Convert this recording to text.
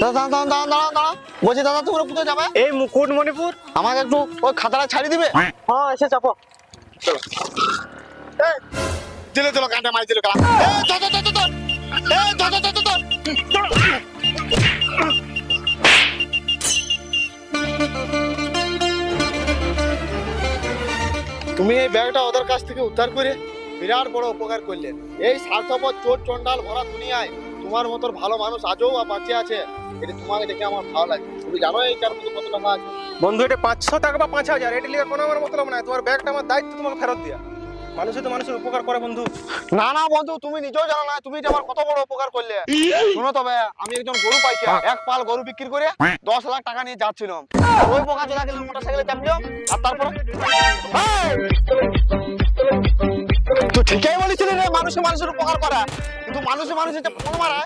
দাঁড়া দাঁড়া দাঁড়া দাঁড়া দাঁড়া বলছি দাদা তোমরা কোথায় যাবে? এই মুকুটমণিপুর। আমাকে একটু ওই খাতাটা ছাড়ি দিবে? হ্যাঁ এসে চাপো। দিলে দিল কাঁটা মারি দিল কালা ধর ধর ধর ধর ধর ধর ধর ধর তুমি এই ব্যাগটা ওদের কাছ থেকে উদ্ধার করে বিরাট বড় উপকার করলে। এই স্বার্থপর চোর চন্ডাল ভরা দুনিয়ায় তোমার মতো ভালো মানুষ আজও বাঁচে আছে। এটা তোমাকে দেখে আমার ভালো লাগে। তুমি জানো এইটার মধ্যে কত টাকা আছে? বন্ধু এটা 500 টাকা বা 5000 এটা লিখে কোনো আমার মতলব নাই। তোমার ব্যাগটা আমার দায়িত্ব, তোমাকে ফেরত দিয়া। মানুষে তো মানুষের উপকার করে বন্ধু। না না বন্ধু, তুমি নিজেও জানো না তুমি যে আমার কত বড় উপকার করলে। শোনো তবে আমি একজন গরু পাইছি, এক পাল গরু বিক্রি করে 10 লাখ টাকা নিয়ে যাচ্ছিলাম। ওই পোকা চোদা গেলে মোটরসাইকেলে চাপলো আর তারপরে তুই ঠিকই বলেছিলি রে, মানুষে মানুষের উপকার করা, কিন্তু মানুষে মানুষের যে ফোন মারা